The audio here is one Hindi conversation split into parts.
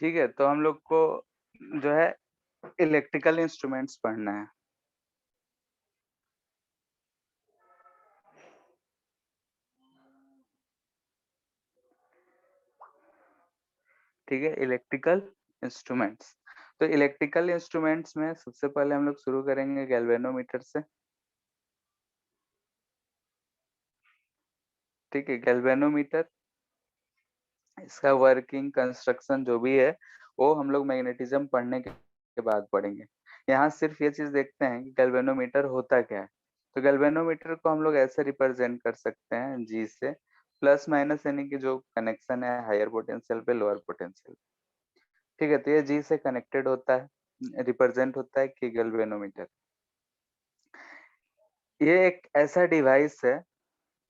ठीक है, तो हम लोग को जो है इलेक्ट्रिकल इंस्ट्रूमेंट्स पढ़ना है। ठीक है, इलेक्ट्रिकल इंस्ट्रूमेंट्स। तो इलेक्ट्रिकल इंस्ट्रूमेंट्स में सबसे पहले हम लोग शुरू करेंगे गैल्वेनोमीटर से। ठीक है, गैल्वेनोमीटर, इसका वर्किंग कंस्ट्रक्शन जो भी है वो हम लोग मैग्नेटिज्म पढ़ने के बाद पढ़ेंगे। यहाँ सिर्फ ये चीज देखते हैं कि गैल्वेनोमीटर होता क्या है। तो गैल्वेनोमीटर को हम लोग ऐसे रिप्रेजेंट कर सकते हैं जी से, प्लस माइनस यानी कि जो कनेक्शन है हायर पोटेंशियल पे लोअर पोटेंशियल। ठीक है, तो ये जी से कनेक्टेड होता है, रिप्रेजेंट होता है कि गैल्वेनोमीटर। ये एक ऐसा डिवाइस है,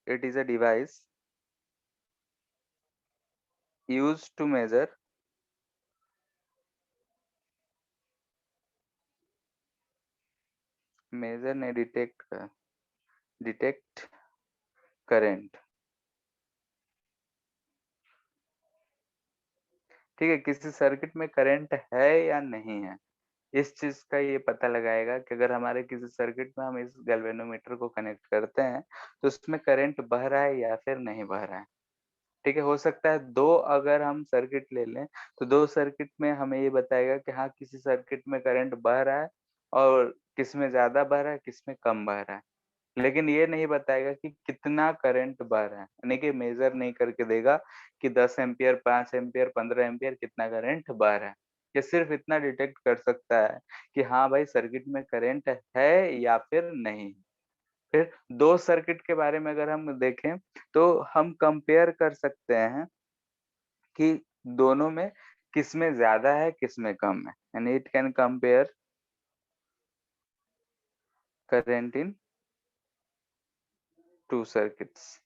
it is a device use to measure नहीं, डिटेक्ट करंट। ठीक है, किसी सर्किट में करंट है या नहीं है, इस चीज का ये पता लगाएगा कि अगर हमारे किसी सर्किट में हम इस गैल्वेनोमीटर को कनेक्ट करते हैं तो उसमें करंट बह रहा है या फिर नहीं बह रहा है। ठीक है, हो सकता है दो अगर हम सर्किट ले लें तो दो सर्किट में हमें ये बताएगा कि हाँ किसी सर्किट में करंट बह रहा है और किसमें ज्यादा बह रहा है किसमें कम बह रहा है, लेकिन ये नहीं बताएगा कि कितना करंट बह रहा है, यानी कि मेजर नहीं करके देगा कि 10 एम्पियर, 5 एम्पियर, 15 एम्पियर कितना करंट बह रहा है। ये सिर्फ इतना डिटेक्ट कर सकता है कि हाँ भाई सर्किट में करंट है या फिर नहीं। फिर दो सर्किट के बारे में अगर हम देखें तो हम कंपेयर कर सकते हैं कि दोनों में किसमें ज्यादा है किसमें कम है, यानी it can compare current in two circuits.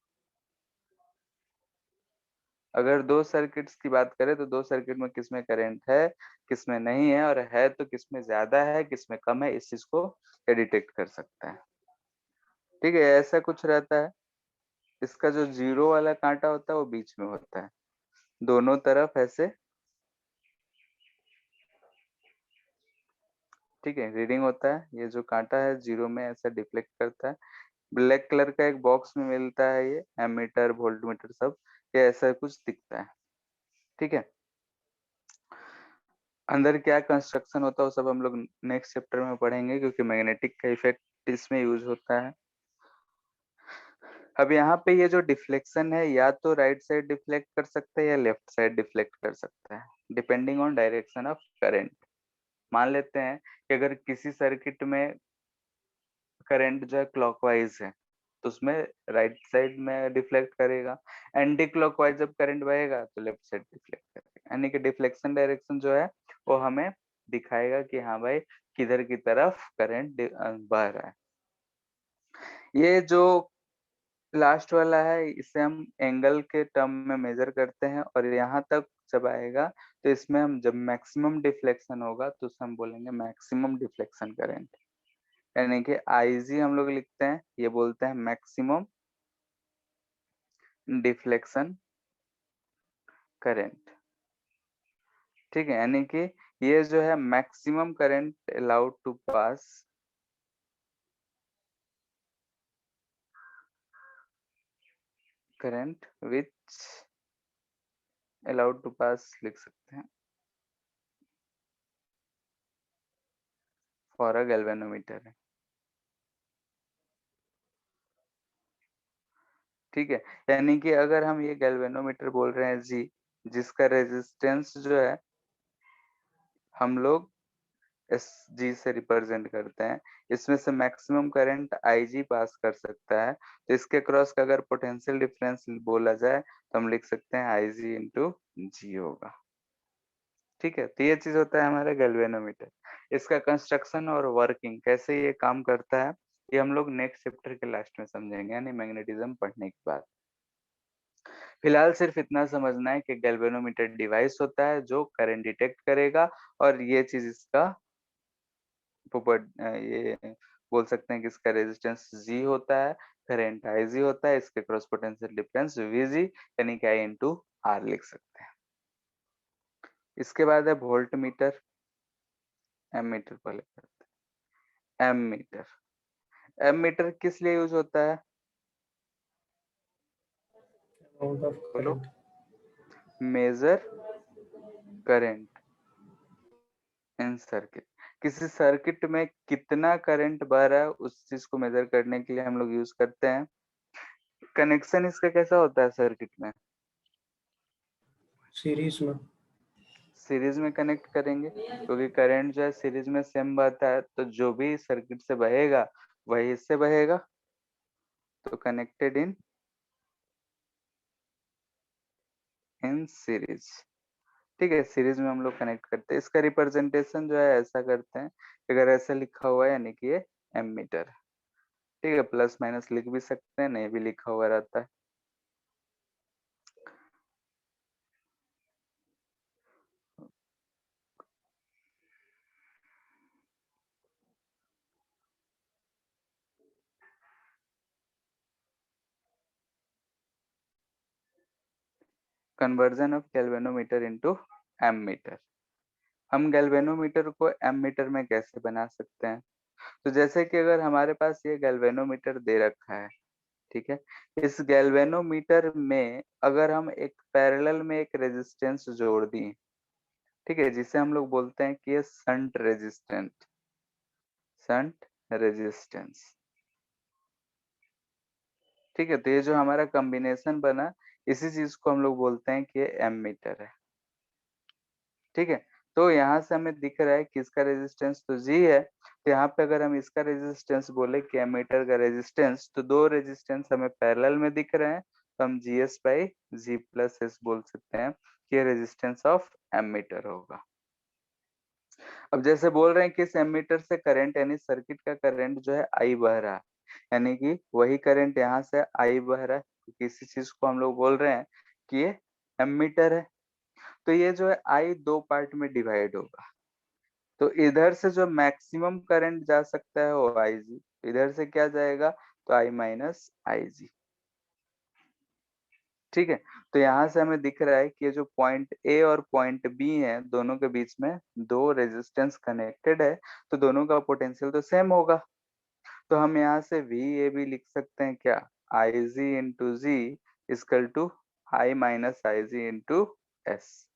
अगर दो सर्किट्स की बात करें तो दो सर्किट में किसमें करंट है किसमें नहीं है, और है तो किसमें ज्यादा है किसमें कम है, इस चीज को ये डिटेक्ट कर सकता है। ठीक है, ऐसा कुछ रहता है। इसका जो जीरो वाला कांटा होता है वो बीच में होता है, दोनों तरफ ऐसे। ठीक है, रीडिंग होता है, ये जो कांटा है जीरो में ऐसा डिफ्लेक्ट करता है। ब्लैक कलर का एक बॉक्स में मिलता है, ये एमीटर वोल्टमीटर सब, ये ऐसा कुछ दिखता है। ठीक है, अंदर क्या कंस्ट्रक्शन होता है वो सब हम लोग नेक्स्ट चैप्टर में पढ़ेंगे, क्योंकि मैग्नेटिक का इफेक्ट इसमें यूज होता है। अब यहाँ पे ये जो डिफ्लेक्शन है या तो राइट साइड डिफ्लेक्ट कर सकता है या लेफ्ट साइड डिफ्लेक्ट कर सकता है, depending on direction of current. मान लेते हैं कि अगर किसी सर्किट में करंट जो है क्लॉकवाइज है तो उसमें राइट साइड में डिफ्लेक्ट करेगा, एंटी क्लॉकवाइज जब करंट बहेगा तो लेफ्ट साइड डिफ्लेक्ट करेगा, यानी कि डिफ्लेक्शन डायरेक्शन जो है वो हमें दिखाएगा कि हाँ भाई किधर की तरफ करंट बह रहा है। ये जो लास्ट वाला है इसे हम एंगल के टर्म में मेजर करते हैं, और यहाँ तक जब आएगा तो इसमें हम जब मैक्सिमम डिफ्लेक्शन होगा तो उसे हम बोलेंगे मैक्सिमम डिफ्लेक्शन करंट, यानी कि आईजी हम लोग लिखते हैं, ये बोलते हैं मैक्सिमम डिफ्लेक्शन करंट। ठीक है, यानी कि ये जो है maximum current allowed to pass, current which allowed to pass लिख सकते हैं फॉर अ गैल्वेनोमीटर है। ठीक है, यानी कि अगर हम ये गैल्वेनोमीटर बोल रहे हैं जी, जिसका रेजिस्टेंस जो है हम लोग एस जी से रिप्रेजेंट करते हैं, इसमें से मैक्सिमम करंट आई जी पास कर सकता है, तो इसके क्रॉस का अगर पोटेंशियल डिफरेंस बोला जाए तो हम लिख सकते हैं आई जी इंटू जी होगा। ठीक है, तो ये चीज होता है हमारा गैल्वेनोमीटर। इसका कंस्ट्रक्शन और वर्किंग कैसे ये काम करता है ये हम लोग नेक्स्ट चैप्टर के लास्ट में समझेंगे, यानी मैग्नेटिज्म पढ़ने के बाद। फिलहाल सिर्फ इतना समझना है कि गैल्वेनोमीटर डिवाइस होता है जो करंट डिटेक्ट करेगा, और ये चीज इसका ये बोल सकते हैं कि इसका रेजिस्टेंस जी होता है, करंट आई जी होता है, इसके क्रॉस पोटेंशियल डिफरेंस वी जी, यानी कि आई इंटू आर लिख सकते हैं। इसके बाद है वोल्ट मीटर, एम मीटर पहले करते हैं। एम मीटर, एम मीटर किस लिए यूज होता है? अमाउंट ऑफ बोलो। Current. Measure current in circuit, किसी सर्किट में कितना करंट बह रहा है उस चीज को मेजर करने के लिए हम लोग यूज करते हैं। कनेक्शन इसका कैसा होता है सर्किट में? सीरीज में। सीरीज में कनेक्ट करेंगे, क्योंकि करंट जो है सीरीज में सेम बहता है, तो जो भी सर्किट से बहेगा वही इससे बहेगा, तो कनेक्टेड इन सीरीज। ठीक है, सीरीज में हम लोग कनेक्ट करते हैं। इसका रिप्रेजेंटेशन जो है ऐसा करते हैं कि अगर ऐसा लिखा हुआ है यानी कि ये एमीटर। ठीक है, प्लस माइनस लिख भी सकते हैं, नहीं भी लिखा हुआ रहता है। Conversion of galvanometer into ammeter. हम गैल्वेनोमीटर को एमीटर में कैसे बना सकते हैं? तो जैसे कि अगर हमारे पास ये गैल्वेनोमीटर दे रखा है, ठीक है, इस गैल्वेनोमीटर में अगर हम एक पैरेलल में एक रेजिस्टेंस जोड़ दिए, ठीक है, जिसे हम लोग बोलते हैं कि ये शंट रेजिस्टेंस। ठीक है, तो ये जो हमारा कॉम्बिनेशन बना, इसी चीज को हम लोग बोलते हैं कि ये एमीटर है। ठीक है, तो यहाँ से हमें दिख रहा है कि इसका रेजिस्टेंस तो जी है, तो यहाँ पे अगर हम इसका रेजिस्टेंस बोले कि एमीटर का रेजिस्टेंस, तो दो रेजिस्टेंस हमें पैरेलल में दिख रहे हैं, तो हम G S by G plus S बोल सकते हैं कि ये रेजिस्टेंस ऑफ एमीटर होगा। अब जैसे बोल रहे हैं कि इस एमीटर से करंट यानी सर्किट का करंट जो है आई बह रहा है, यानी कि वही करंट यहाँ से आई बह रहा है, तो किसी चीज को हम लोग बोल रहे हैं कि ये एमीटर है। तो ये जो है आई दो पार्ट में डिवाइड होगा, तो इधर से जो मैक्सिमम करंट जा सकता है वो आई जी, इधर से क्या जाएगा, तो आई माइनस आई जी। ठीक है, तो यहाँ से हमें दिख रहा है कि ये जो पॉइंट ए और पॉइंट बी है, दोनों के बीच में दो रेजिस्टेंस कनेक्टेड है, तो दोनों का पोटेंशियल तो सेम होगा। तो हम यहाँ से वी ए भी लिख सकते हैं क्या, I G into G is equal to I minus I G into S.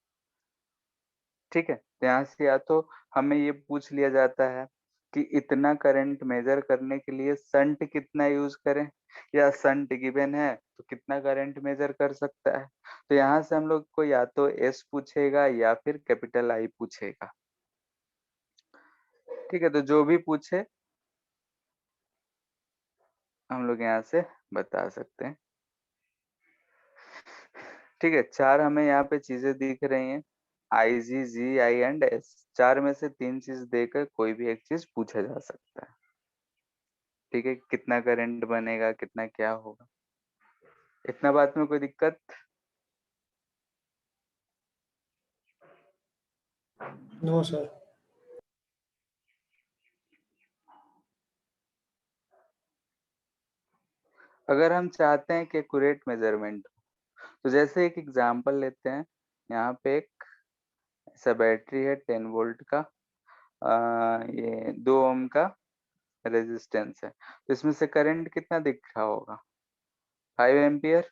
ठीक है, तो यहाँ से या तो हमें ये पूछ लिया जाता है कि इतना करंट मेजर करने के लिए संट कितना यूज करें, या संट गिवन है तो कितना करंट मेजर कर सकता है। तो यहाँ से हम लोग को या तो एस पूछेगा या फिर कैपिटल आई पूछेगा। ठीक है, तो जो भी पूछे हम लोग यहाँ से बता सकते हैं। ठीक है, चार हमें यहाँ पे चीजें दिख रही हैं, आई G ji I and S. चार में से तीन चीज देकर कोई भी एक चीज पूछा जा सकता है। ठीक है, कितना करंट बनेगा, कितना क्या होगा, इतना बात में कोई दिक्कत? No sir. अगर हम चाहते हैं कि एक्यूरेट मेजरमेंट हो, तो जैसे एक एग्जांपल लेते हैं। यहाँ पे एक ऐसा बैटरी है 10 वोल्ट का, ये 2 ओम का रेजिस्टेंस है, तो इसमें से करंट कितना दिख रहा होगा, 5 एम्पियर।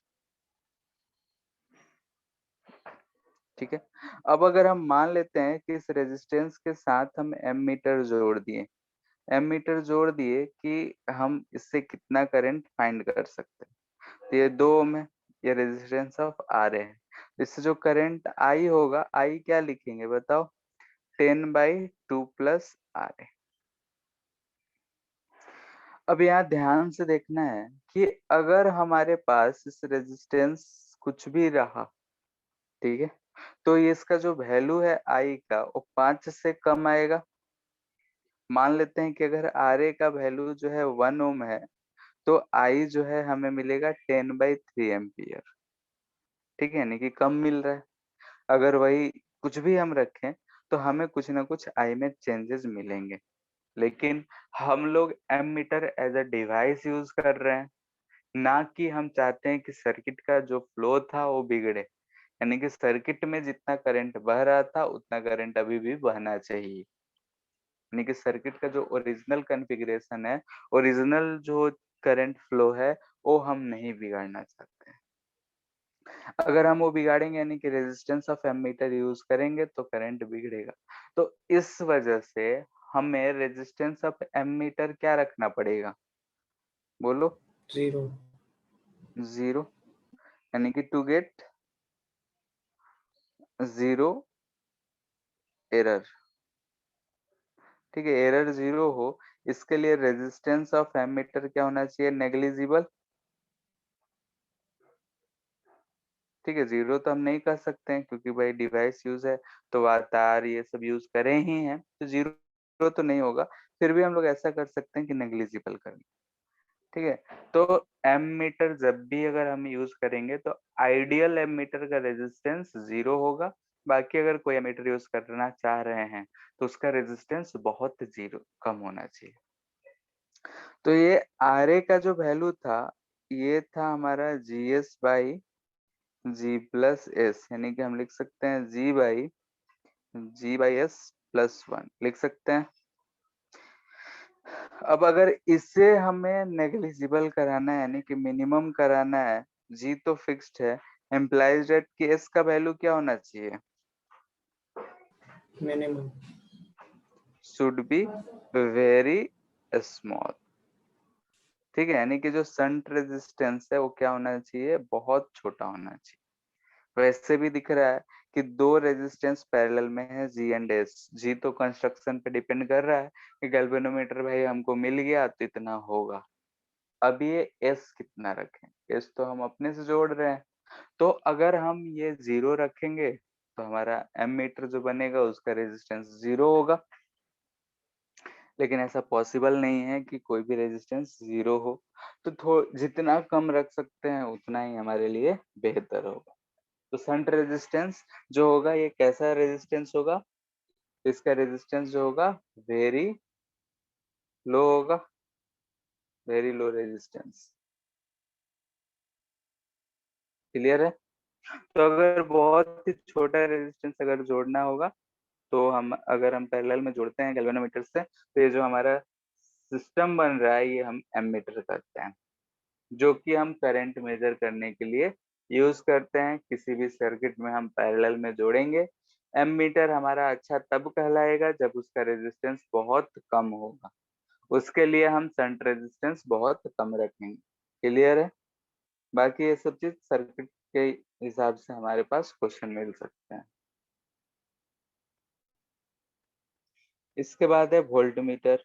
ठीक है, अब अगर हम मान लेते हैं कि इस रेजिस्टेंस के साथ हम एम मीटर जोड़ दिए, एम मीटर जोड़ दिए कि हम इससे कितना करंट फाइंड कर सकते हैं। तो ये 2 ओम है, ये रेजिस्टेंस ऑफ आर है, इससे जो करंट आई होगा, आई क्या लिखेंगे बताओ, 10/2 प्लस आर है। अब यहाँ ध्यान से देखना है कि अगर हमारे पास इस रेजिस्टेंस कुछ भी रहा, ठीक है, तो ये इसका जो वैल्यू है आई का वो 5 से कम आएगा। मान लेते हैं कि अगर आर ए का वैल्यू जो है 1 ओम है, तो आई जो है हमें मिलेगा 10/3 एम्पियर। ठीक है, यानी कि कम मिल रहा है। अगर वही कुछ भी हम रखें, तो हमें कुछ ना कुछ आई में चेंजेस मिलेंगे। लेकिन हम लोग ammeter as a device use कर रहे हैं, ना कि हम चाहते हैं कि सर्किट का जो फ्लो था वो बिगड़े, यानी कि सर्किट में जितना करंट बह रहा था उतना करंट अभी भी बहना चाहिए। यानी कि सर्किट का जो ओरिजिनल कॉन्फ़िगरेशन है, ओरिजिनल जो करंट फ्लो है, वो हम नहीं बिगाड़ना चाहते हैं। अगर हम वो बिगाड़ेंगे यानी कि रेजिस्टेंस ऑफ एमीटर यूज़ करेंगे तो करंट बिगड़ेगा। तो इस वजह से हमें रेजिस्टेंस ऑफ एमीटर क्या रखना पड़ेगा? बोलो? 0। 0 यानी कि टू गेट 0 एरर। ठीक है, एरर 0 हो इसके लिए रेजिस्टेंस ऑफ एमीटर क्या होना चाहिए? नेग्लिजिबल। ठीक है, 0 तो हम नहीं कर सकते हैं क्योंकि भाई डिवाइस यूज़ है, तो तार ये सब यूज़ करे ही हैं, तो 0 तो नहीं होगा। फिर भी हम लोग ऐसा कर सकते हैं कि नेग्लिजिबल कर लें। ठीक है, तो एमीटर जब भी अगर हम यूज़ करेंगे तो आइडियल एमीटर का रेजिस्टेंस 0 होगा। बाकी अगर कोई एमीटर यूज़ करना चाह रहे हैं, तो उसका रेजिस्टेंस बहुत 0 कम होना चाहिए। तो ये आरए का जो वैल्यू था, ये था हमारा GS by G plus S, यानी कि हम लिख सकते हैं जी बाई एस प्लस 1 लिख सकते हैं। अब अगर इसे हमें नेग्लिजिबल कराना है यानी कि मिनिमम कराना है, जी तो फिक्स्ड है, एम्प्लाइज दैट कि एस का वैल्यू क्या होना चाहिए? Minimum. Should be very small. ठीक है, यानी कि जो शंट रेजिस्टेंस है वो क्या होना चाहिए? बहुत छोटा होना चाहिए। वैसे भी दिख रहा है कि दो रेजिस्टेंस पैरेलल में है, जी एंड एस। जी तो कंस्ट्रक्शन पे डिपेंड कर रहा है कि गैल्वेनोमीटर भाई हमको मिल गया तो इतना होगा। अब ये एस कितना रखें? एस तो हम अपने से जोड़ रहे हैं, तो अगर हम ये 0 रखेंगे तो हमारा एमीटर जो बनेगा उसका रेजिस्टेंस 0 होगा। लेकिन ऐसा पॉसिबल नहीं है कि कोई भी रेजिस्टेंस 0 हो, तो जितना कम रख सकते हैं उतना ही हमारे लिए बेहतर होगा। तो शंट रेजिस्टेंस जो होगा ये कैसा रेजिस्टेंस होगा? इसका रेजिस्टेंस जो होगा वेरी लो होगा, वेरी लो रेजिस्टेंस। क्लियर है? तो अगर बहुत ही छोटा रेजिस्टेंस अगर जोड़ना होगा तो अगर हम पैरेलल में जोड़ते हैं गैल्वेनोमीटर से, तो ये जो हमारा सिस्टम बन रहा है ये हम एमीटर करते हैं, जो कि हम करंट मेजर करने के लिए यूज करते हैं। किसी भी सर्किट में हम पैरेलल में जोड़ेंगे, एमीटर हमारा अच्छा तब कहलाएगा जब उसका रेजिस्टेंस बहुत कम होगा। उसके लिए हम शंट रेजिस्टेंस बहुत कम रखेंगे। क्लियर है? बाकी ये सब चीज सर्किट के हिसाब से हमारे पास क्वेश्चन मिल सकते हैं। इसके बाद है वोल्ट मीटर।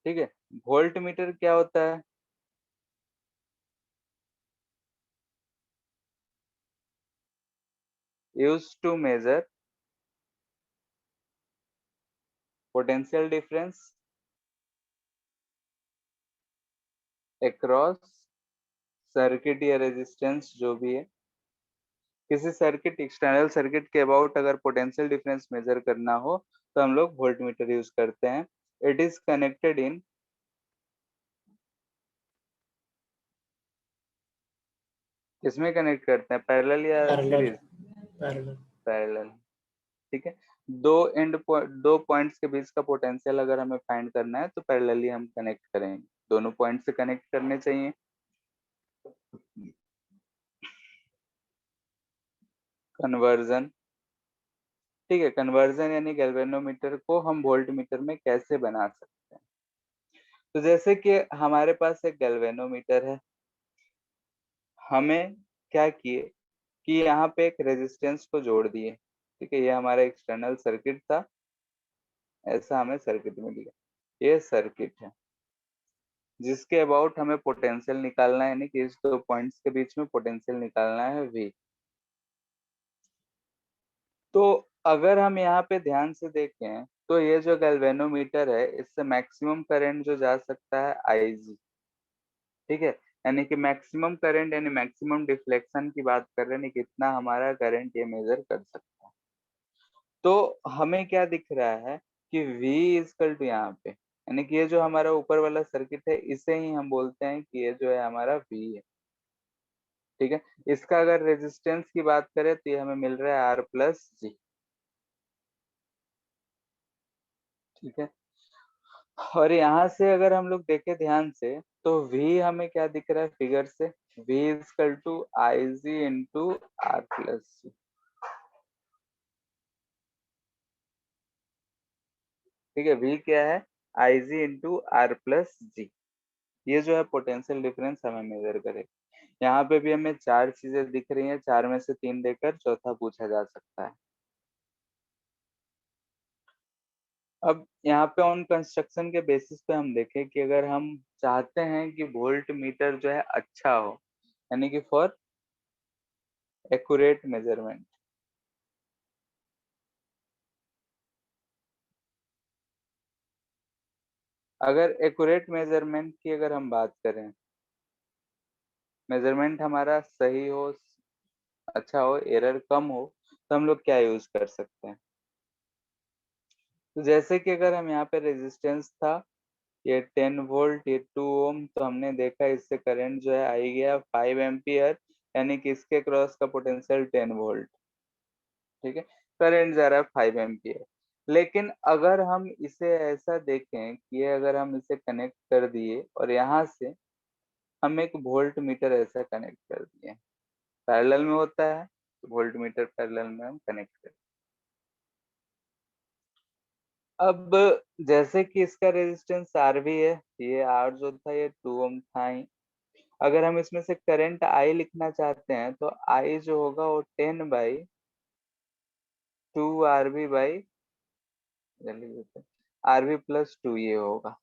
ठीक है, वोल्ट मीटर क्या होता है? Use to measure potential difference across circuit या रेजिस्टेंस जो भी है। किसी सर्किट एक्सटर्नल सर्किट के अबाउट अगर पोटेंशियल डिफरेंस मेजर करना हो तो हम लोग वोल्ट मीटर यूज करते हैं। इट इज कनेक्टेड इन, किसमें कनेक्ट करते हैं? पैरेलल या पैरेलल। सीरीज? पैरेलल। पैरेलल। ठीक है, दो पॉइंट्स के बीच का पोटेंशियल अगर हमें फाइंड करना है तो पैरेलली हम कनेक्ट करेंगे, दोनों पॉइंट से कनेक्ट करने चाहिए। कन्वर्जन। ठीक है, कन्वर्जन यानी गैल्वेनोमीटर को हम वोल्ट मीटर में कैसे बना सकते हैं? तो जैसे कि हमारे पास एक गैल्वेनोमीटर है, हमें क्या किए कि यहाँ पे एक रेजिस्टेंस को जोड़ दिए। ठीक है, ये हमारा एक्सटर्नल सर्किट था, ऐसा हमें सर्किट में दिया। ये सर्किट है जिसके अबाउट हमें पोटेंशियल निकालना है, यानी कि इस दो पॉइंट्स के बीच में पोटेंशियल निकालना है V। तो अगर हम यहाँ पे ध्यान से देखें तो ये जो गैल्वेनोमीटर है इससे मैक्सिमम करंट जो जा सकता है IG। ठीक है, यानी कि मैक्सिमम करंट यानी मैक्सिमम डिफ्लेक्शन की बात कर रहे हैं कि कितना हमारा करंट ये मेजर कर सकता है। तो हमें क्या दिख रहा है कि V इजकल टू यहाँ पे यानी कि ये जो हमारा ऊपर वाला सर्किट है इसे ही हम बोलते हैं कि ये जो है हमारा V है। ठीक है, इसका अगर रेजिस्टेंस की बात करें तो ये हमें मिल रहा है R प्लस जी। ठीक है, और यहाँ से अगर हम लोग देखें ध्यान से तो V हमें क्या दिख रहा है फिगर से, V is equal to I G into R plus G. ठीक है, V क्या है, I G into R plus G. ये जो है पोटेंशियल डिफरेंस हमें मेजर करे। यहाँ पे भी हमें चार चीजें दिख रही हैं, चार में से तीन देकर चौथा पूछा जा सकता है। अब यहाँ पे ऑन कंस्ट्रक्शन के बेसिस पे हम देखें कि अगर हम चाहते हैं कि वोल्ट मीटर जो है अच्छा हो, यानी कि फॉर एक्यूरेट मेजरमेंट, अगर एक्यूरेट मेजरमेंट की अगर हम बात करें, मेजरमेंट हमारा सही हो, अच्छा हो, एरर कम हो, तो हम लोग क्या यूज कर सकते हैं। तो जैसे कि अगर हम यहाँ पे रेजिस्टेंस था ये 10 वोल्ट, ये 2 ओम, तो हमने देखा इससे करंट जो है आई गया 5 एम्पियर, यानी कि इसके क्रॉस का पोटेंशियल 10 वोल्ट। ठीक है, करंट जा रहा है 5 एम्पियर। लेकिन अगर हम इसे ऐसा देखें कि ये अगर हम इसे कनेक्ट कर दिए और यहाँ से हम एक वोल्ट मीटर ऐसा कनेक्ट कर दिए, पैरेलल में होता है तो वोल्ट मीटर पैरेलल में हम कनेक्ट कर, अब जैसे कि इसका रेजिस्टेंस आर भी है, ये आर जो था ये 2 ओम था ही। अगर हम इसमें से करंट आई लिखना चाहते हैं तो आई जो होगा वो 10/2 R B R B plus 2 ये होगा।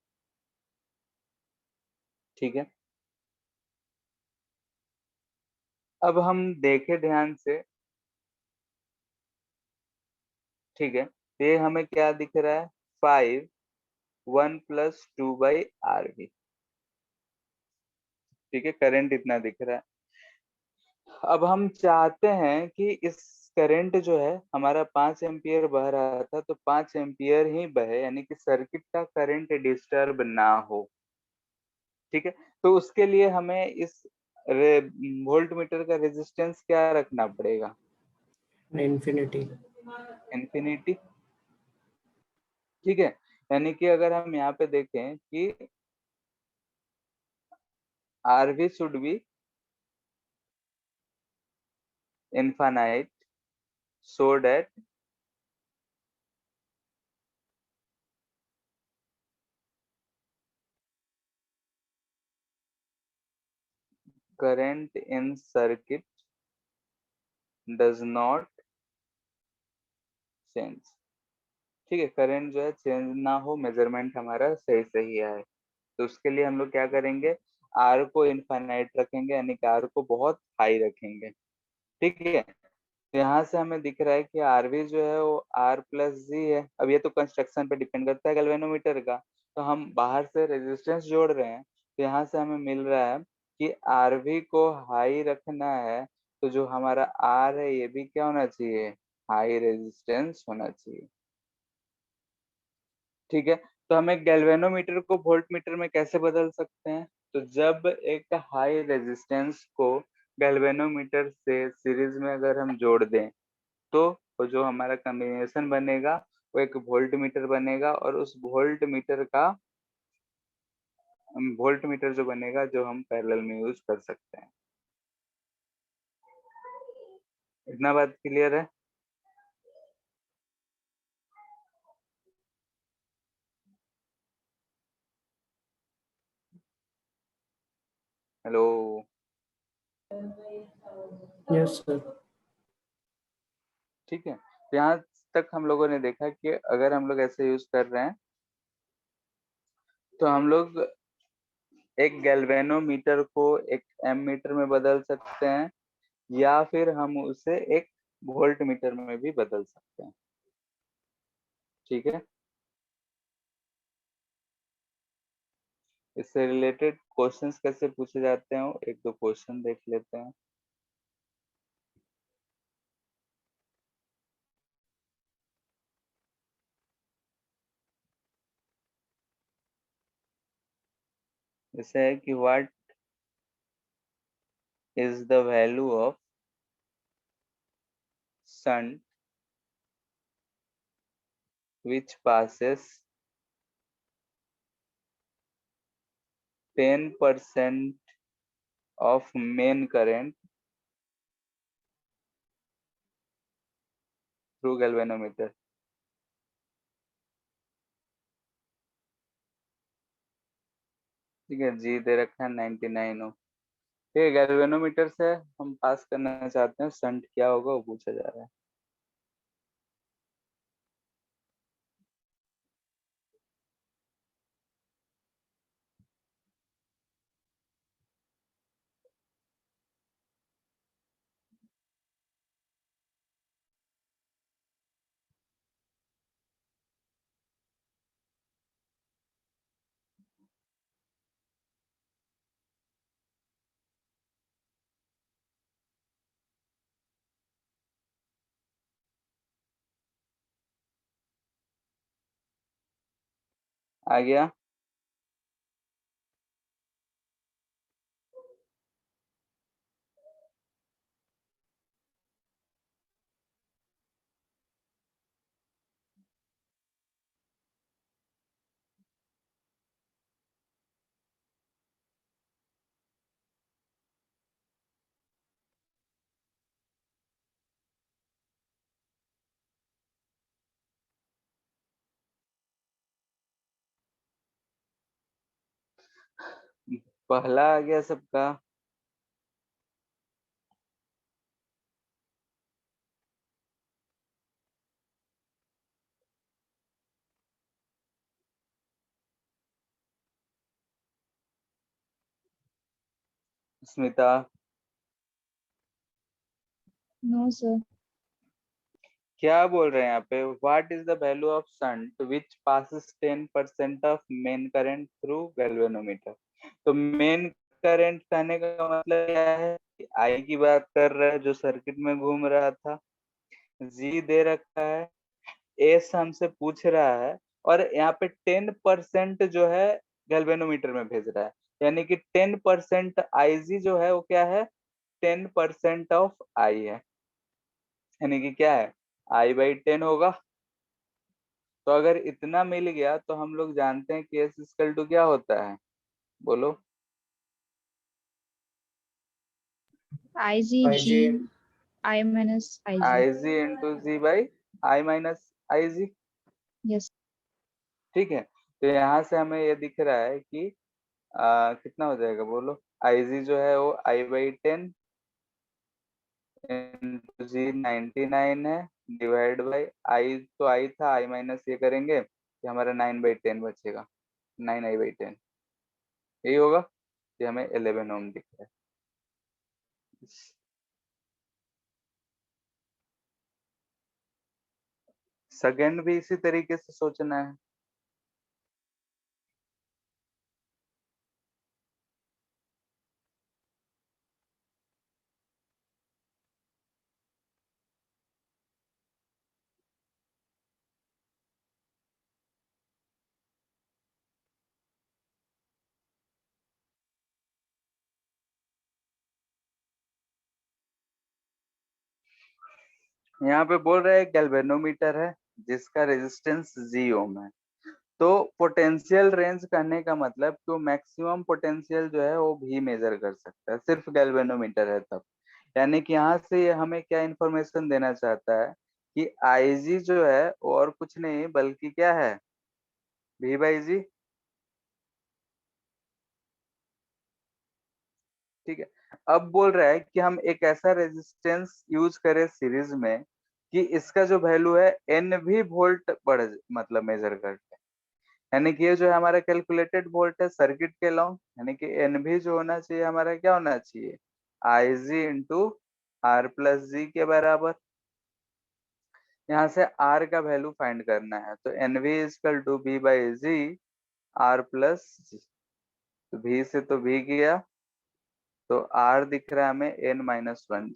ठीक है, अब हम देखें ध्यान से, ठीक है, ये हमें क्या दिख रहा है, 5 1 + 2/RB। ठीक है, करंट इतना दिख रहा है। अब हम चाहते हैं कि इस करंट जो है हमारा 5 एम्पियर बह रहा था तो 5 एम्पियर ही बहे, यानी कि सर्किट का करंट डिस्टर्ब ना हो। ठीक है, तो उसके लिए हमें इस वोल्ट मीटर का रेजिस्टेंस क्या रखना पड़ेगा, इन्फिनिटी। इन्फिनिटी। ठीक है, यानी कि अगर हम यहाँ पे देखें कि R we should be infinite so that current in circuit does not change। ठीक है, करंट जो है चेंज ना हो, मेजरमेंट हमारा सही सही आए, तो उसके लिए हम लोग क्या करेंगे, आर को इनफाइनाइट रखेंगे, यानी कि आर को बहुत हाई रखेंगे। ठीक है, तो यहाँ से हमें दिख रहा है कि आरवी जो है वो आर प्लस जी है। अब ये तो कंस्ट्रक्शन पे डिपेंड करता है गैल्वेनोमीटर का, तो हम बाहर से रेजिस्टेंस जोड़ रहे हैं, तो यहाँ से हमें मिल रहा है कि आरवी को हाई रखना है, तो जो हमारा आर है ये भी क्या होना चाहिए, हाई रेजिस्टेंस होना चाहिए। ठीक है, तो हमें गैल्वेनोमीटर को वोल्ट मीटर में कैसे बदल सकते हैं, तो जब एक हाई रेजिस्टेंस को गैल्वेनोमीटर से सीरीज में अगर हम जोड़ दें तो वो जो हमारा कॉम्बिनेशन बनेगा वो एक वोल्ट मीटर बनेगा, और उस वोल्ट मीटर जो बनेगा जो हम पैरेलल में यूज कर सकते हैं। इतना बात क्लियर है। हेलो। Yes sir. ठीक है, तो यहाँ तक हम लोगों ने देखा कि अगर हम लोग ऐसे यूज कर रहे हैं तो हम लोग एक गैल्वेनोमीटर को एक एमीटर में बदल सकते हैं, या फिर हम उसे एक वोल्ट मीटर में भी बदल सकते हैं। ठीक है, इससे रिलेटेड क्वेश्चंस कैसे पूछे जाते हैं, एक दो क्वेश्चन देख लेते हैं। जैसे है कि what is the value of shunt which passes 10% of main current through galvanometer। ठीक है, जी दे रखा है 99 हो। ठीक है, गैल्वेनोमीटर से हम पास करना चाहते हैं, शंट क्या होगा वो पूछा जा रहा है। आ गया। पहला आ गया सबका। Smita, no sir. क्या बोल रहे हैं यहाँ पे? What is the value of shunt which passes 10% of main current through galvanometer. तो मेन करंट कहने का मतलब क्या है? आई की बात कर रहा है जो सर्किट में घूम रहा था। जी दे रखा है, एस हमसे पूछ रहा है, और यहाँ पे 10% जो है गैल्वेनोमीटर में भेज रहा है। यानी कि 10% आई जी जो है वो क्या है? 10% ऑफ आई है। यानी कि क्या है? आई बाई 10 होगा। तो अगर इतना मिल गया तो हम लोग जानते हैं कि एस इक्वल टू क्या होता है, बोलो। I G G IG I minus I G. I G into G by I minus I G. Yes. ठीक है, तो यहाँ से हमें ये दिख रहा है कि कितना हो जाएगा बोलो। आई जी जो है वो आई बाई 10 इंटू जी 99 है, डिवाइड बाई आई, तो आई था, आई माइनस ये करेंगे कि हमारा 9/10 बचेगा। 9 आई/10 यही होगा। ये हमें 11 ओम दिख रहा है। सेकंड भी इसी तरीके से सोचना है। यहाँ पे बोल रहे हैं गैल्वेनोमीटर है जिसका रेजिस्टेंस जी ओम है। तो पोटेंशियल रेंज करने का मतलब कि वो मैक्सिमम पोटेंशियल जो है वो भी मेजर कर सकता है, सिर्फ गैल्वेनोमीटर है तब। यानी कि यहाँ से ये हमें क्या इंफॉर्मेशन देना चाहता है कि आईजी जो है वो और कुछ नहीं बल्कि क्या है? भी बाई जी। ठीक है, अब बोल रहा है कि हम एक ऐसा रेजिस्टेंस यूज करें सीरीज में कि इसका जो वैल्यू है एन भी वोल्ट बढ़, मतलब मेजर कर। यानी कि ये जो है हमारा कैलकुलेटेड वोल्ट है सर्किट के लॉन्ग, यानी कि एन भी जो होना चाहिए हमारा क्या होना चाहिए? आई जी इंटू आर प्लस जी के बराबर। यहाँ से आर का वैल्यू फाइंड करना है, तो N V is equal to B by G R plus G. तो भी से तो भी गया, तो आर दिख रहा है हमें n-1।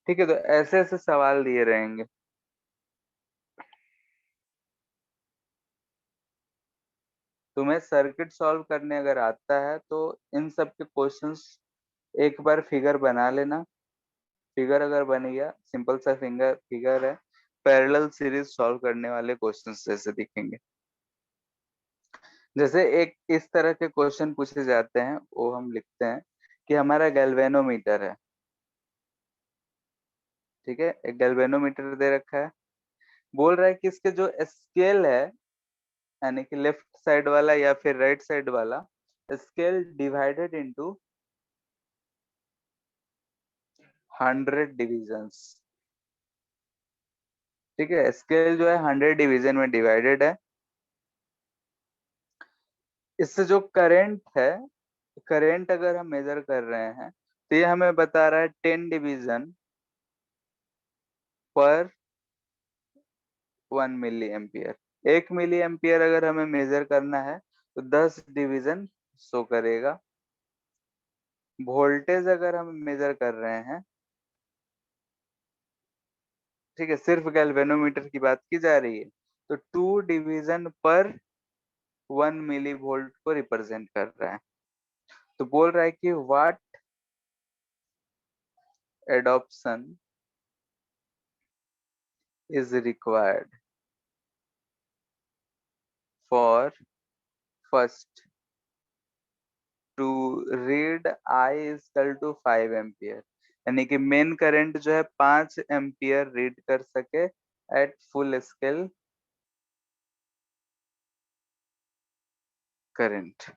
ठीक है, तो ऐसे ऐसे सवाल दिए रहेंगे। तुम्हें सर्किट सॉल्व करने अगर आता है तो इन सब के क्वेश्चंस एक बार फिगर बना लेना। फिगर अगर बन गया, सिंपल सा फिगर है, पैरेलल सीरीज सॉल्व करने वाले क्वेश्चंस जैसे दिखेंगे। जैसे एक इस तरह के क्वेश्चन पूछे जाते हैं, वो हम लिखते हैं कि हमारा गैल्वेनोमीटर है, ठीक है, एक गैल्वेनोमीटर दे रखा है, बोल रहा है कि इसके जो स्केल है, यानी कि लेफ्ट साइड वाला या फिर राइट साइड वाला स्केल डिवाइडेड इनटू 100 डिविजन्स, ठीक है, स्केल जो है 100 डिवीजन में डिवाइडेड है। इससे जो करंट है, करंट अगर हम मेजर कर रहे हैं तो ये हमें बता रहा है 10 डिवीजन पर 1 मिली एम्पियर। 1 मिली एम्पियर अगर हमें मेजर करना है तो 10 डिवीजन शो करेगा। वोल्टेज अगर हम मेजर कर रहे हैं, ठीक है, सिर्फ गैल्वेनोमीटर की बात की जा रही है, तो 2 डिवीजन पर 1 मिली वोल्ट को रिप्रेजेंट कर रहा है। तो बोल रहा है कि what adoption is required for first to read I is equal to 5 ampere, यानी कि मेन करंट जो है 5 एम्पियर रीड कर सके एट फुल स्केल करंट,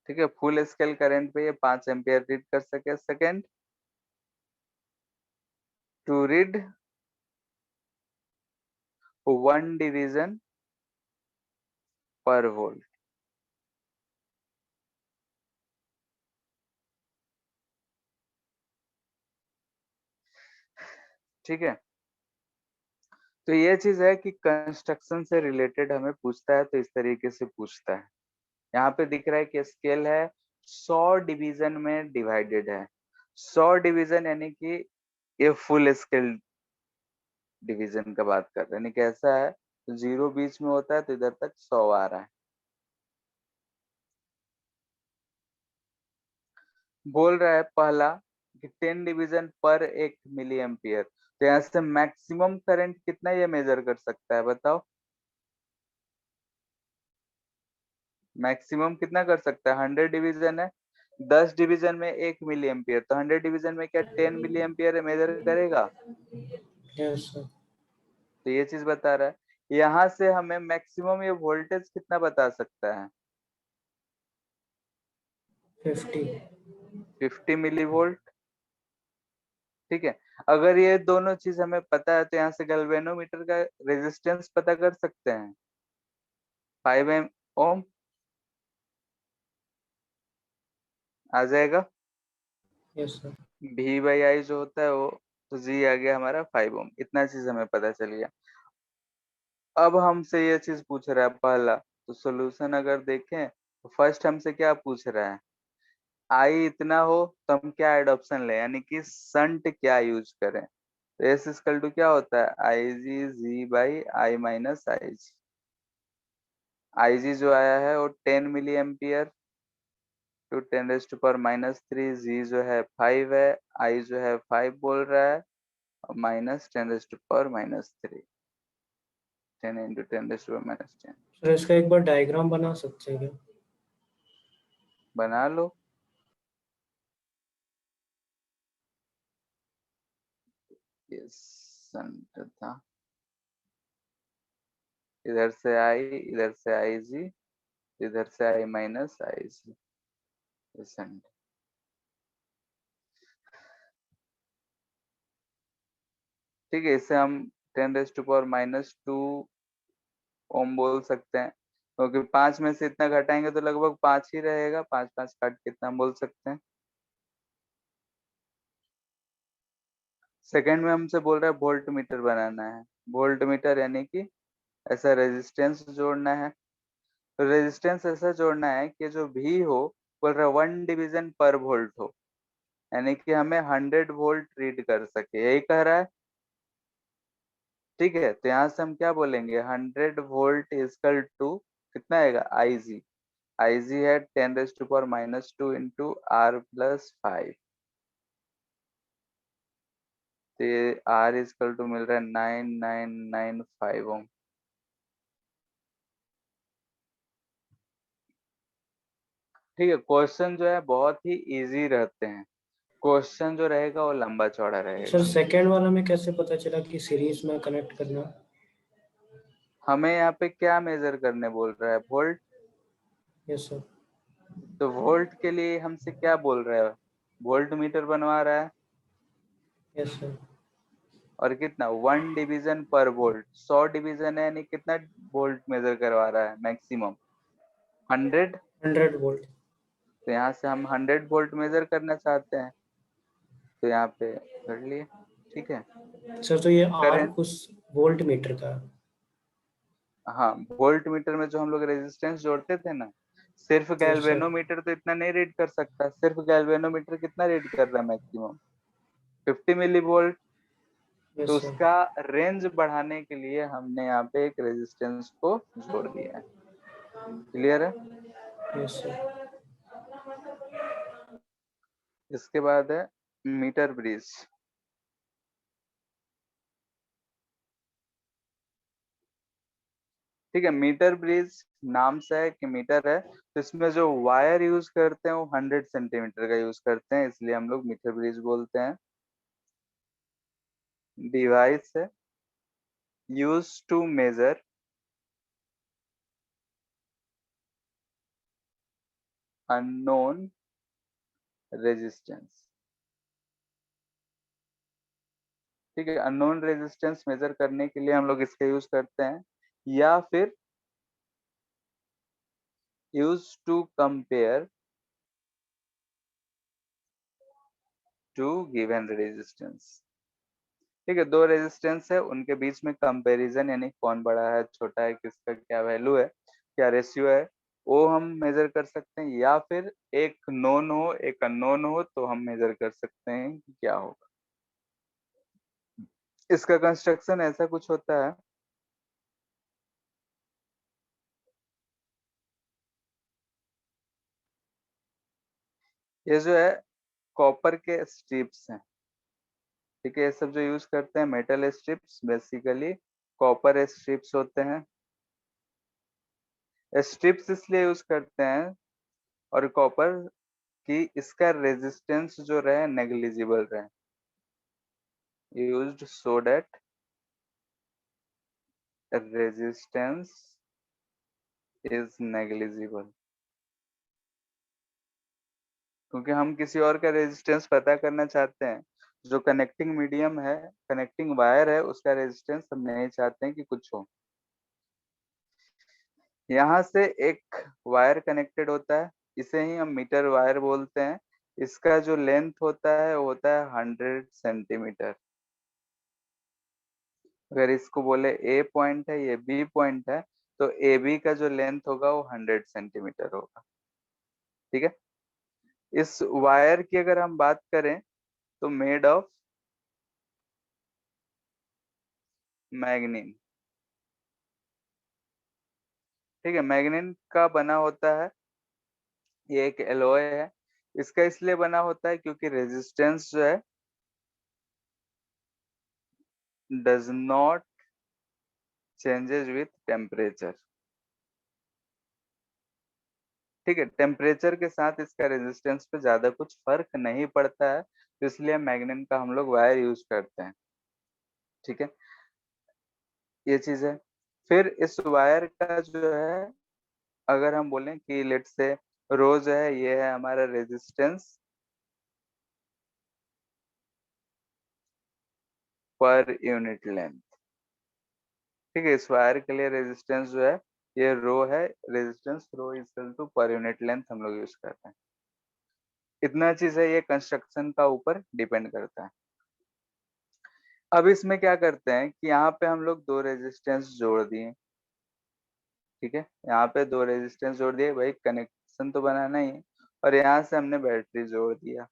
ठीक है, फुल स्केल करंट पे ये 5 एम्पियर रीड कर सके। सेकेंड, टू रीड 1 डिवीजन पर वोल्ट, ठीक है। तो ये चीज है कि कंस्ट्रक्शन से रिलेटेड हमें पूछता है तो इस तरीके से पूछता है। यहाँ पे दिख रहा है कि स्केल है 100 डिवीजन में डिवाइडेड है। 100 डिवीजन यानी कि ये फुल स्केल डिवीजन का बात कर रहे हैं, यानी कैसा है, तो 0 बीच में होता है तो इधर तक 100 आ रहा है। बोल रहा है पहला कि 10 डिवीजन पर 1 मिली एम्पियर, तो यहाँ से मैक्सिमम करंट कितना ये मेजर कर सकता है बताओ, मैक्सिमम कितना कर सकता है, 100 डिवीजन है, 10 डिवीजन में 1 मिली एम्पियर, तो 100 डिवीजन में क्या 10 मिली एम्पियर मेजर करेगा। Yes, sir. तो ये चीज बता रहा है। यहाँ से हमें मैक्सिमम ये वोल्टेज कितना बता सकता है, 50. 50 मिली वोल्ट, ठीक है। अगर ये दोनों चीज हमें पता है तो यहाँ से गैल्वेनोमीटर का रेजिस्टेंस पता कर सकते हैं, 5 ओम आ जाएगा। Yes, sir. V by I जो होता है वो, तो जी आ गया हमारा 5 ओम, इतना चीज हमें पता चल गया। अब हमसे ये चीज पूछ रहा है पहला, तो सोल्यूशन अगर देखें तो फर्स्ट हमसे क्या पूछ रहा है, आई इतना हो तो हम क्या एडॉप्शन लें, यानी कि संट क्या यूज करें। तो एस इक्वल टू क्या होता है, I G ji by I minus I G. I जी जो आया है वो 10 milli ampere to 10 raise to power -3, G जो है 5 है, आई जो है 5 बोल रहा है, और minus 10 raise to power -3, 10 into 10 raise to power -10। Sir इसका एक बार डायग्राम बना सकते हैं क्या? बना लो। ये संट था, इधर से आई, इधर से आई जी, इधर से आई माइनस आई जी, संट, ठीक है। इसे हम 10 रेज टू पावर -2 ओम बोल सकते हैं, क्योंकि 5 में से इतना घटाएंगे तो लगभग 5 ही रहेगा, 5 5 काट के इतना बोल सकते हैं। सेकंड में हमसे बोल रहा है वोल्ट मीटर बनाना है। वोल्ट मीटर यानी कि ऐसा रेजिस्टेंस जोड़ना है, तो रेजिस्टेंस ऐसा जोड़ना है कि जो भी हो, बोल रहा है 1 डिवीजन पर वोल्ट हो, यानी कि हमें 100 वोल्ट रीड कर सके, यही कह रहा है, ठीक है। तो यहाँ से हम क्या बोलेंगे, 100 वोल्ट इजकल टू कितना आएगा Ig है 10⁻⁻2 इंटू R+5, तो ये R इक्वल टू मिल रहा है 9995 ओम। ठीक है, क्वेश्चन जो है बहुत ही इजी रहते हैं, क्वेश्चन जो रहेगा वो लंबा चौड़ा सर रहेगा। सेकेंड वाला में कैसे पता चला कि सीरीज में कनेक्ट करना? हमें यहाँ पे क्या मेजर करने बोल रहा है, वोल्ट। Yes sir. तो वोल्ट के लिए हमसे क्या बोल रहा है, वोल्ट मीटर बनवा रहा है, यस सर। और कितना 1 डिवीजन पर वोल्ट, 100 डिवीजन है यानी कितना वोल्ट मेजर करवा रहा है, मैक्सिमम 100। 100 वोल्ट। तो यहाँ से हम 100 वोल्ट मेजर करना चाहते हैं, तो यहाँ पे कर लिए। ठीक है, सर तो ये आर करंट, उस वोल्ट मीटर का? हाँ वोल्ट मीटर में जो हम लोग रेजिस्टेंस जोड़ते थे ना, सिर्फ यस सर। गैल्वेनोमीटर तो इतना नहीं रीड कर सकता, सिर्फ गैल्वेनोमीटर कितना रीड कर रहा है, मैक्सिमम 50 मिली वोल्ट। तो यस सर। उसका रेंज बढ़ाने के लिए हमने यहाँ पे एक रेजिस्टेंस को जोड़ दिया है। क्लियर है? Yes sir. इसके बाद है मीटर ब्रिज। ठीक है, मीटर ब्रिज नाम से है कि मीटर है, तो इसमें जो वायर यूज करते हैं वो 100 सेंटीमीटर का यूज करते हैं, इसलिए हम लोग मीटर ब्रिज बोलते हैं। डिवाइस है use to measure unknown resistance. ठीक है, अननोन रेजिस्टेंस मेजर करने के लिए हम लोग इसका यूज करते हैं, या फिर use to compare to given resistance. ठीक है, दो रेजिस्टेंस है, उनके बीच में कंपैरिजन यानी कौन बड़ा है छोटा है, किसका क्या वैल्यू है, क्या रेशियो है, वो हम मेजर कर सकते हैं, या फिर एक नोन हो एक अननोन हो तो हम मेजर कर सकते हैं कि क्या होगा। इसका कंस्ट्रक्शन ऐसा कुछ होता है, ये जो है कॉपर के स्ट्रिप्स हैं। ठीक है, ये सब जो यूज करते हैं metal strips, basically copper strips होते हैं। स्ट्रिप्स इसलिए यूज करते हैं और कॉपर कि इसका रेजिस्टेंस जो रहे नेग्लिजिबल रहे, used so that resistance is negligible. क्योंकि हम किसी और का रेजिस्टेंस पता करना चाहते हैं, जो कनेक्टिंग मीडियम है, कनेक्टिंग वायर है, उसका रेजिस्टेंस हम नहीं चाहते हैं कि कुछ हो। यहाँ से एक वायर कनेक्टेड होता है, इसे ही हम मीटर वायर बोलते हैं। इसका जो लेंथ होता है वो होता है 100 सेंटीमीटर। अगर इसको बोले ए पॉइंट है, ये बी पॉइंट है, तो ए बी का जो लेंथ होगा वो 100 सेंटीमीटर होगा। ठीक है, इस वायर की अगर हम बात करें तो मेड ऑफ मैग्नीन। ठीक है, मैग्नीन का बना होता है, ये एक एलॉय है। इसका इसलिए बना होता है क्योंकि रेजिस्टेंस जो है does not changes with temperature. ठीक है, टेम्परेचर के साथ इसका रेजिस्टेंस पे ज्यादा कुछ फर्क नहीं पड़ता है, तो इसलिए मैग्नीन का हम लोग वायर यूज करते हैं। ठीक है, ये चीज है। फिर इस वायर का जो है, अगर हम बोलें कि लेट से रो जो है ये है हमारा रेजिस्टेंस पर यूनिट लेंथ। ठीक है, इस वायर के लिए रेजिस्टेंस जो है ये रो है, resistance rho equal to per unit length हम लोग यूज करते हैं। इतना चीज है, ये कंस्ट्रक्शन का ऊपर डिपेंड करता है। अब इसमें क्या करते हैं कि यहाँ पे हम लोग दो रेजिस्टेंस जोड़ दिए। ठीक है, यहाँ पे दो रेजिस्टेंस जोड़ दिए, भाई कनेक्शन तो बनाना ही है, और यहाँ से हमने बैटरी जोड़ दिया।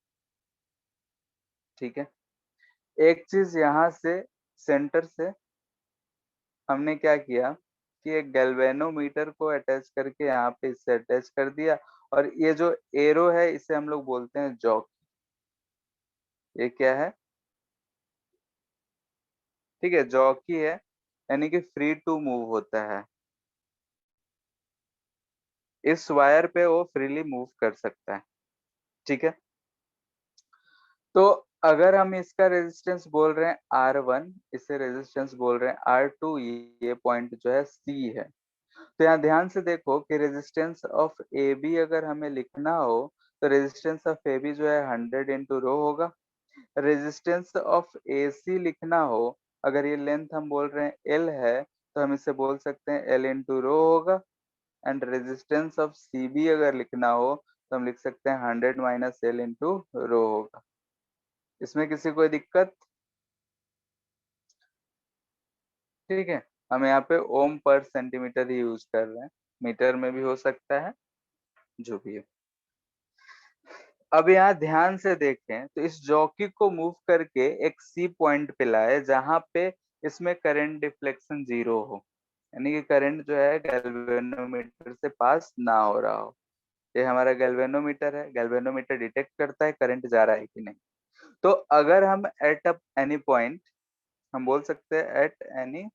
ठीक है, एक चीज यहाँ से सेंटर से हमने क्या किया कि एक गैल्वेनोमीटर को अटैच करके यहाँ पे इससे अटैच कर दिया, और ये जो एरो है इसे हम लोग बोलते हैं जॉकी। ये क्या है? ठीक है, जॉकी है, यानी कि फ्री टू मूव होता है। इस वायर पे वो फ्रीली मूव कर सकता है। ठीक है, तो अगर हम इसका रेजिस्टेंस बोल रहे हैं R1, इसे रेजिस्टेंस बोल रहे हैं R2, ये पॉइंट जो है C है। तो यहाँ ध्यान से देखो कि रेजिस्टेंस ऑफ ए बी अगर हमें लिखना हो तो रेजिस्टेंस ऑफ ए बी जो है 100 इंटू रो होगा। रेजिस्टेंस ऑफ ए सी लिखना हो, अगर ये लेंथ हम बोल रहे हैं एल है, तो हम इसे बोल सकते हैं एल इंटू रो होगा। And resistance of C B अगर लिखना हो तो हम लिख सकते हैं 100 माइनस एल इंटू रो होगा। इसमें किसी कोई दिक्कत? ठीक है, हम यहाँ पे ओम पर सेंटीमीटर ही यूज कर रहे हैं, मीटर में भी हो सकता है, जो भी है। अब यहाँ ध्यान से देखें तो इस जॉकी को मूव करके एक सी पॉइंट पे लाए जहां पे इसमें करंट डिफ्लेक्शन 0 हो, यानी कि करंट जो है गैल्वेनोमीटर से पास ना हो रहा हो। ये हमारा गैल्वेनोमीटर है, गैल्वेनोमीटर डिटेक्ट करता है करंट जा रहा है कि नहीं। तो अगर हम एट एनी पॉइंट, हम बोल सकते हैं at any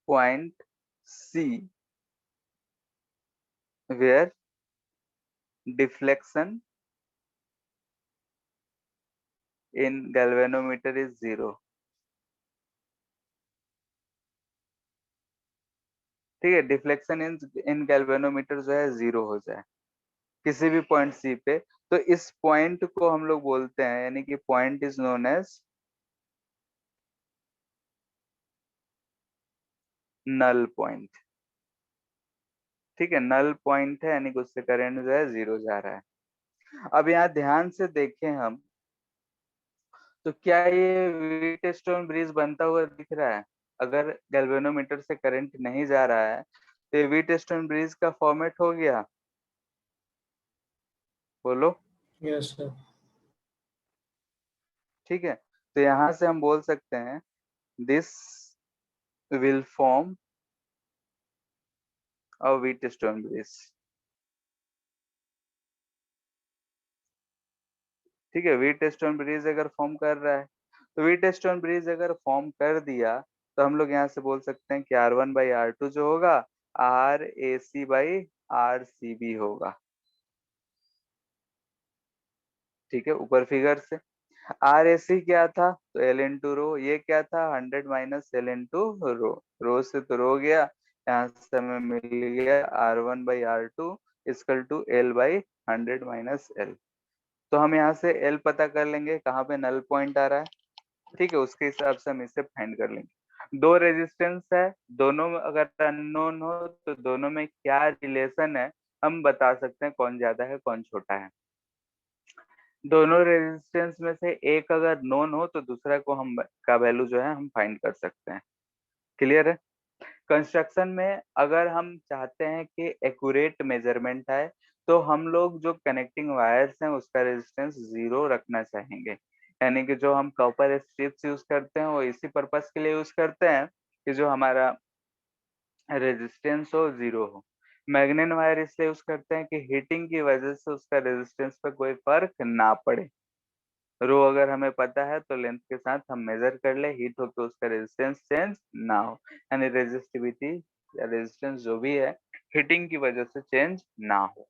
point C where deflection in galvanometer is 0। ठीक है, डिफ्लेक्शन इन गैल्वेनोमीटर जो है 0 हो जाए किसी भी पॉइंट सी पे, तो इस पॉइंट को हम लोग बोलते हैं, यानी कि point is known as null point. ठीक है, नल पॉइंट है, यानी कि उससे करंट जो है 0 जा रहा है। अब यहाँ ध्यान से देखें हम, तो क्या ये व्हीटस्टोन ब्रिज बनता हुआ दिख रहा है? अगर गैल्वेनोमीटर से करंट नहीं जा रहा है तो ये व्हीटस्टोन ब्रिज का फॉर्मेट हो गया, बोलो। Yes sir. ठीक है, तो यहाँ से हम बोल सकते हैं this will form a Wheatstone bridge. ठीक है, व्हीटस्टोन ब्रिज अगर फॉर्म कर रहा है, तो व्हीटस्टोन ब्रिज अगर फॉर्म कर दिया तो हम लोग यहाँ से बोल सकते हैं कि R1 बाई R2 जो होगा RAC बाई RCB होगा। ठीक है, ऊपर फिगर से RAC क्या था, तो L इंटू रो। ये क्या था, 100 माइनस L इंटू रो। रो से तो रो गया, यहाँ से हमें मिल गया R1 by R2 equal to L by 100 minus L। तो हम यहाँ से L पता कर लेंगे कहाँ पे नल पॉइंट आ रहा है। ठीक है, उसके हिसाब से हम इसे फाइंड कर लेंगे। दो रेजिस्टेंस है, दोनों में अगर अननोन हो तो दोनों में क्या रिलेशन है हम बता सकते हैं, कौन ज्यादा है कौन छोटा है। दोनों रेजिस्टेंस में से एक अगर नोन हो तो दूसरा को हम का वैल्यू जो है हम फाइंड कर सकते हैं। क्लियर है? कंस्ट्रक्शन में अगर हम चाहते हैं कि एक्यूरेट मेजरमेंट आए तो हम लोग जो कनेक्टिंग वायर्स हैं उसका रेजिस्टेंस 0 रखना चाहेंगे, यानी कि जो हम कॉपर स्ट्रिप्स यूज करते हैं वो इसी पर्पस के लिए यूज करते हैं कि जो हमारा रेजिस्टेंस हो 0 हो। मैग्नेट वायर इसलिए यूज करते हैं कि हीटिंग की वजह से उसका रेजिस्टेंस पर कोई फर्क ना पड़े। रो अगर हमें पता है तो लेंथ के साथ हम मेजर कर ले, हीट हो तो उसका रेजिस्टेंस चेंज ना हो, यानी रेजिस्टिविटी या रेजिस्टेंस जो भी है हीटिंग की वजह से चेंज ना हो।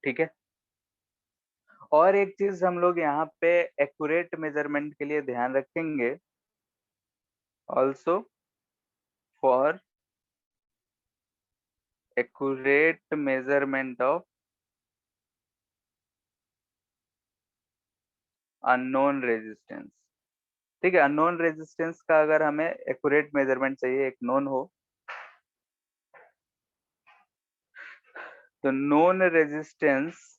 ठीक है, और एक चीज हम लोग यहाँ पे एक्यूरेट मेजरमेंट के लिए ध्यान रखेंगे, also for accurate measurement of unknown resistance. ठीक है, अननोन रेजिस्टेंस का अगर हमें एक्यूरेट मेजरमेंट चाहिए, एक नोन हो, तो known resistance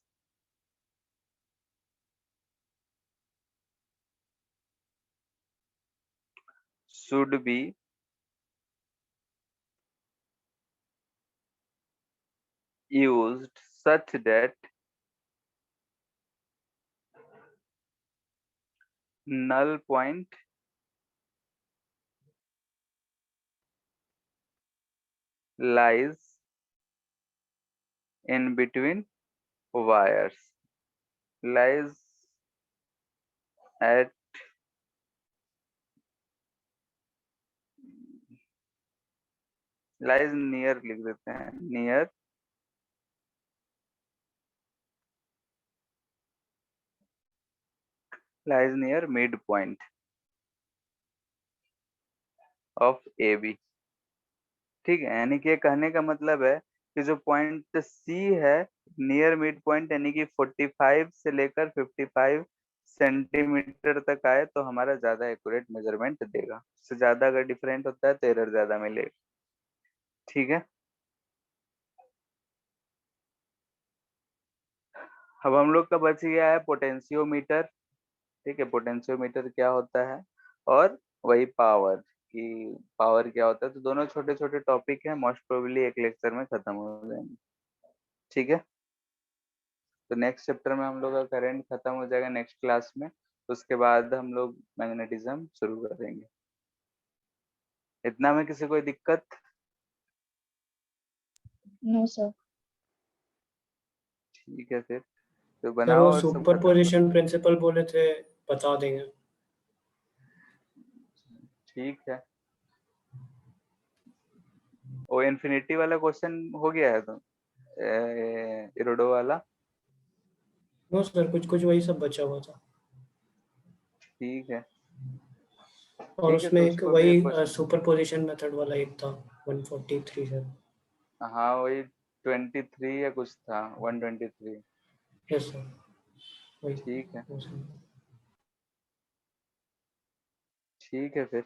should be used such that null point lies in between wires, lies at lies near लिख देते हैं, near lies near midpoint of AB। ठीक है, यानी कि ये कहने का मतलब है कि जो पॉइंट सी है नियर मिड पॉइंट यानी कि 45 से लेकर 55 सेंटीमीटर तक आए तो हमारा ज्यादा एक्यूरेट मेजरमेंट देगा। उससे ज्यादा अगर डिफरेंट होता है तो एरर ज्यादा मिलेगा। ठीक है, अब हम लोग का बच गया है पोटेंशियोमीटर। ठीक है, पोटेंशियोमीटर क्या होता है और वही पावर कि पावर क्या होता है, तो दोनों छोटे छोटे टॉपिक है, मोस्ट प्रोबेबली एक लेक्चर में खत्म हो जाएंगे। ठीक है, तो नेक्स्ट चैप्टर में हम लोग का करंट खत्म हो जाएगा नेक्स्ट क्लास में, उसके बाद हम लोग मैग्नेटिज्म शुरू करेंगे। इतना में किसी कोई दिक्कत? No, sir. ठीक है, फिर तो सर बनाओ वो और सब खत्म करो। सुपरपोजिशन प्रिंसिपल बोले थे, बता देंगे। ठीक है, वो इन्फिनिटी वाला क्वेश्चन हो गया है तो इरोडो वाला। नो सर, कुछ कुछ वही सब बचा हुआ था। ठीक है, और ठीक है, उसमें तो एक उसको भी एक वही क्वेश्चन, सुपरपोजिशन मेथड वाला एक था 143 सर। हाँ वही 23 या कुछ था 123। यस सर, वही। ठीक है, वो सर। ठीक है फिर।